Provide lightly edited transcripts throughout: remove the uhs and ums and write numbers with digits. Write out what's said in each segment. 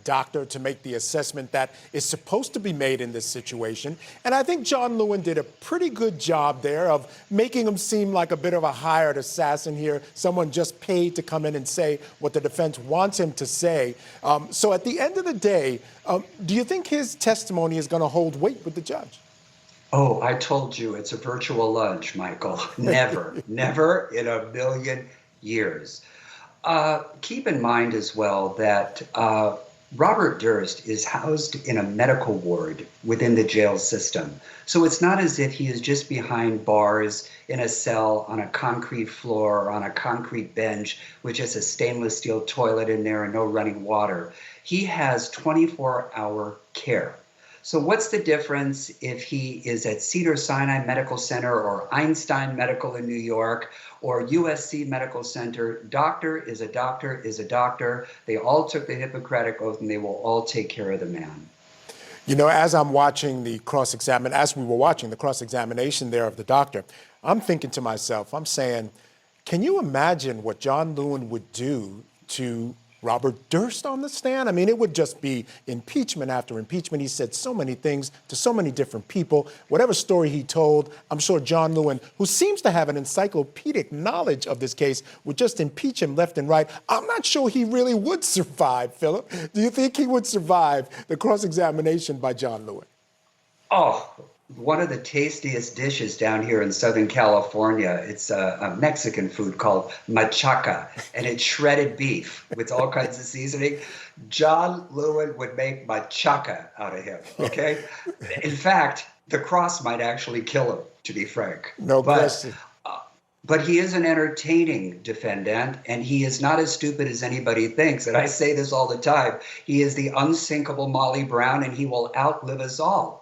doctor to make the assessment that is supposed to be made in this situation. And I think John Lewin did a pretty good job there of making him seem like a bit of a hired assassin here, someone just paid to come in and say what the defense wants him to say. So at the end of the day, do you think his testimony is going to hold weight with the judge? Oh, I told you it's a virtual lunch, Michael. Never, never in a million years. Keep in mind as well that Robert Durst is housed in a medical ward within the jail system. So it's not as if he is just behind bars in a cell on a concrete floor or on a concrete bench with just a stainless steel toilet in there and no running water. He has 24-hour care. So what's the difference if he is at Cedars-Sinai Medical Center or Einstein Medical in New York or USC Medical Center? Doctor is a doctor is a doctor. They all took the Hippocratic Oath and they will all take care of the man. You know, as I'm watching the as we were watching the cross-examination there of the doctor, I'm thinking to myself, I'm saying, can you imagine what John Lewin would do to Robert Durst on the stand? I mean, it would just be impeachment after impeachment. He said so many things to so many different people. Whatever story he told, I'm sure John Lewin, who seems to have an encyclopedic knowledge of this case, would just impeach him left and right. I'm not sure he really would survive, Philip. Do you think he would survive the cross-examination by John Lewin? Oh, one of the tastiest dishes down here in Southern California, it's a Mexican food called machaca, and it's shredded beef with all kinds of seasoning. John Lewin would make machaca out of him, okay? In fact, the cross might actually kill him, to be frank. No question. But he is an entertaining defendant, and he is not as stupid as anybody thinks. And I say this all the time. He is the unsinkable Molly Brown, and he will outlive us all.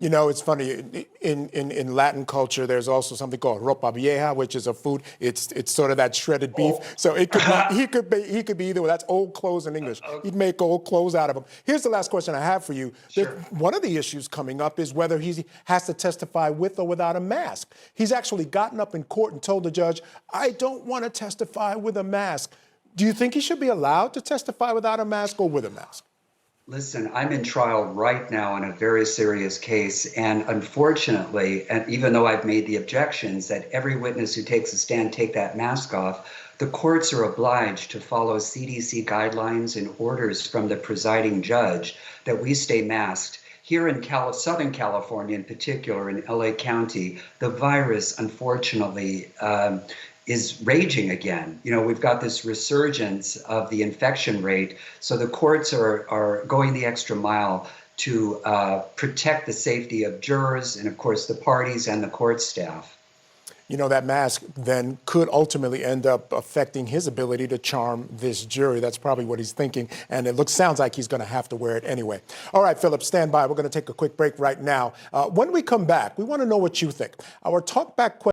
You know, it's funny, in Latin culture, there's also something called ropa vieja, which is a food. It's sort of that shredded beef. Oh. So it could be, he could be either. That's old clothes in English. He'd make old clothes out of them. Here's the last question I have for you. Sure. One of the issues coming up is whether he has to testify with or without a mask. He's actually gotten up in court and told the judge, I don't want to testify with a mask. Do you think he should be allowed to testify without a mask or with a mask? Listen, I'm in trial right now on a very serious case, and unfortunately, and even though I've made the objections that every witness who takes a stand take that mask off, the courts are obliged to follow CDC guidelines and orders from the presiding judge that we stay masked. Here in Southern California, in particular, in LA County, the virus, unfortunately, is raging again. You know, we've got this resurgence of the infection rate. So the courts are going the extra mile to protect the safety of jurors and, of course, the parties and the court staff. You know, that mask then could ultimately end up affecting his ability to charm this jury. That's probably what he's thinking. And it sounds like he's going to have to wear it anyway. All right, Philip, stand by. We're going to take a quick break right now. When we come back, we want to know what you think. Our talk back question.